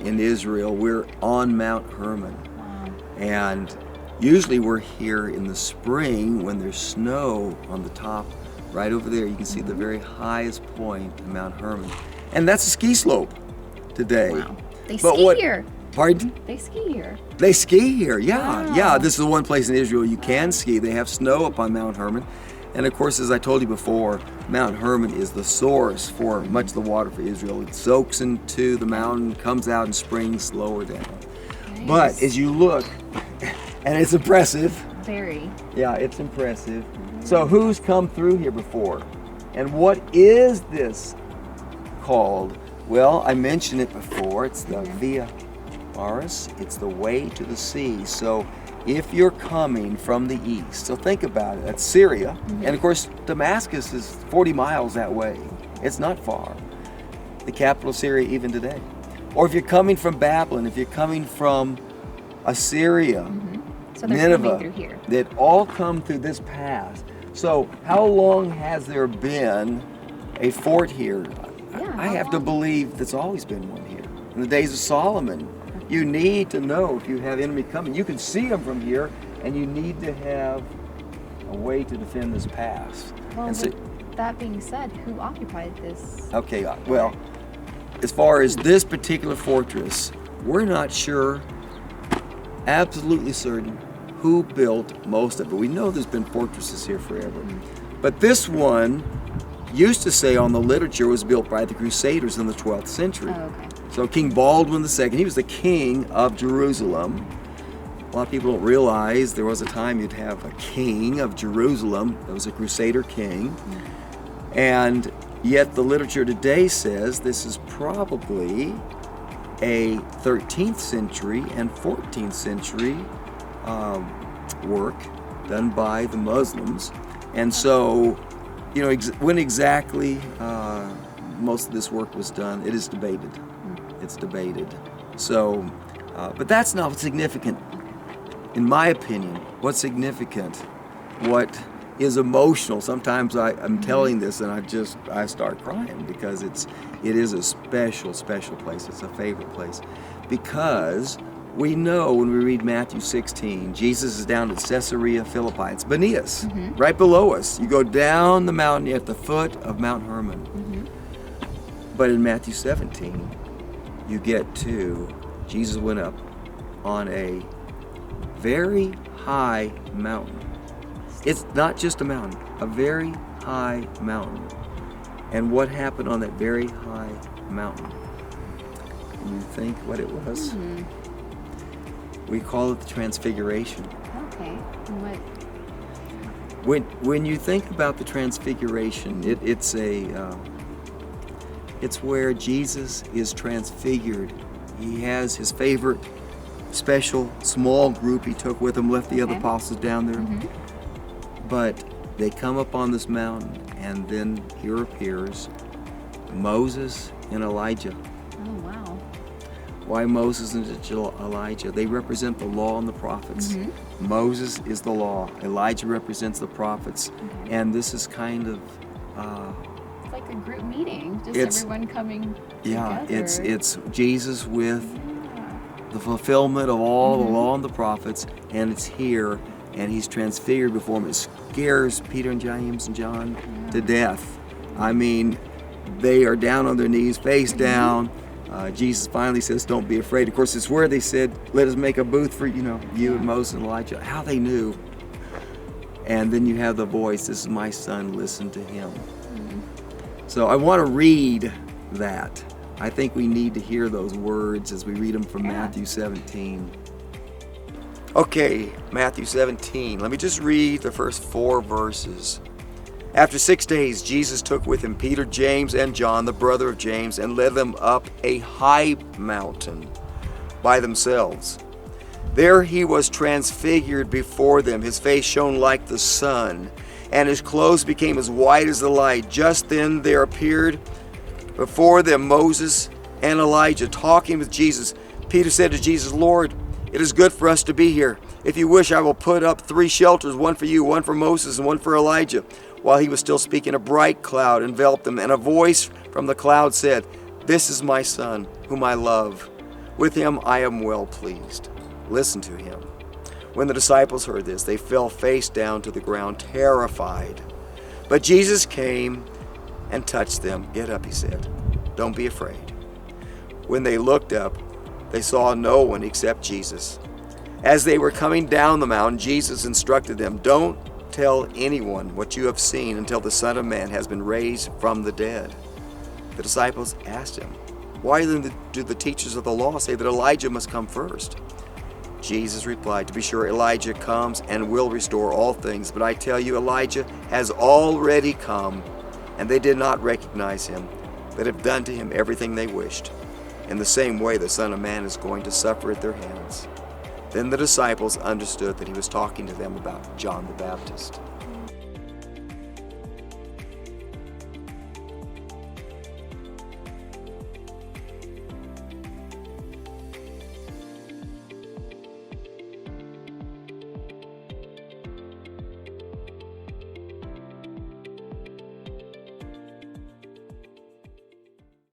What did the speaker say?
in Israel. We're on Mount Hermon. Wow. And usually we're here in the spring when there's snow on the top. Right over there, you can see the very highest point of Mount Hermon. And that's a ski slope today. Wow. They But ski what- here. Pardon? They ski here. They ski here, yeah. Wow. Yeah, this is the one place in Israel you can ski. They have snow up on Mount Hermon. And of course, as I told you before, Mount Hermon is the source for much of the water for Israel. It soaks into the mountain, comes out and springs lower down. Nice. But as you look, and it's impressive. Very. Yeah, it's impressive. So who's come through here before? And what is this called? Well, I mentioned it before. It's the Via Maris. It's the way to the sea. So if you're coming from the east, so think about it, that's Syria. And of course, Damascus is 40 miles that way. It's not far. The capital of Syria even today. Or if you're coming from Babylon, if you're coming from Assyria, So they're Nineveh, coming through here. that all come through this pass. So how long has there been a fort here? Yeah, I how have to long? believe there's always been one here. In the days of Solomon, you need to know if you have enemy coming. You can see them from here, and you need to have a way to defend this pass. Well, And so- with that being said, who occupied this? Okay, well, as far as this particular fortress, we're not sure, absolutely certain, who built most of it. We know there's been fortresses here forever. But this one used to say on the literature was built by the Crusaders in the 12th century. Oh, okay. So King Baldwin II, he was the king of Jerusalem. A lot of people don't realize there was a time you'd have a king of Jerusalem that was a Crusader king. And yet the literature today says this is probably a 13th century and 14th century work done by the Muslims. And so, you know, when exactly most of this work was done, it is debated. It's debated. So, but that's not what's significant. In my opinion, what's significant, what is emotional, sometimes I'm telling this and I start crying because it is a special place. It's a favorite place. Because we know when we read Matthew 16, Jesus is down at Caesarea Philippi. It's Beneas, right below us. You go down the mountain at the foot of Mount Hermon. But in Matthew 17, you get to, Jesus went up on a very high mountain. It's not just a mountain, a very high mountain. And what happened on that very high mountain? Can you think what it was? We call it the Transfiguration. Okay. And what? When you think about the Transfiguration, it's where Jesus is transfigured. He has his favorite special small group he took with him, left the other Okay. apostles down there. But they come up on this mountain, and then here appears Moses and Elijah. Oh, wow. Why Moses and Elijah? They represent the law and the prophets. Moses is the law. Elijah represents the prophets. Okay. And this is kind of, It's like a group meeting, just It's- everyone coming yeah, together. it's Jesus with the fulfillment of all the law and the prophets, and it's here, and he's transfigured before him. It scares Peter and James and John to death. I mean, they are down on their knees, face down. Jesus finally says, "Don't be afraid." Of course, it's where they said, "Let us make a booth for you and Moses and Elijah." How they knew. And then you have the voice, "This is my son, listen to him." So I want to read that. I think we need to hear those words as we read them from Matthew 17. Okay, Matthew 17. Let me just read the first 4 verses. After 6 days, Jesus took with him Peter, James, and John, the brother of James, and led them up a high mountain by themselves. There he was transfigured before them. His face shone like the sun, and his clothes became as white as the light. Just then there appeared before them Moses and Elijah talking with Jesus. Peter said to Jesus, "Lord, it is good for us to be here. If you wish, I will put up 3 shelters, one for you, one for Moses, and one for Elijah." While he was still speaking, a bright cloud enveloped them, and a voice from the cloud said, "This is my son, whom I love. With him I am well pleased. Listen to him." When the disciples heard this, they fell face down to the ground, terrified. But Jesus came and touched them. "Get up," he said. "Don't be afraid." When they looked up, they saw no one except Jesus. As they were coming down the mountain, Jesus instructed them, "Don't tell anyone what you have seen until the Son of Man has been raised from the dead." The disciples asked him, "Why then do the teachers of the law say that Elijah must come first?" Jesus replied, "To be sure, Elijah comes and will restore all things, but I tell you, Elijah has already come, and they did not recognize him, but have done to him everything they wished. In the same way, the Son of Man is going to suffer at their hands." Then the disciples understood that he was talking to them about John the Baptist.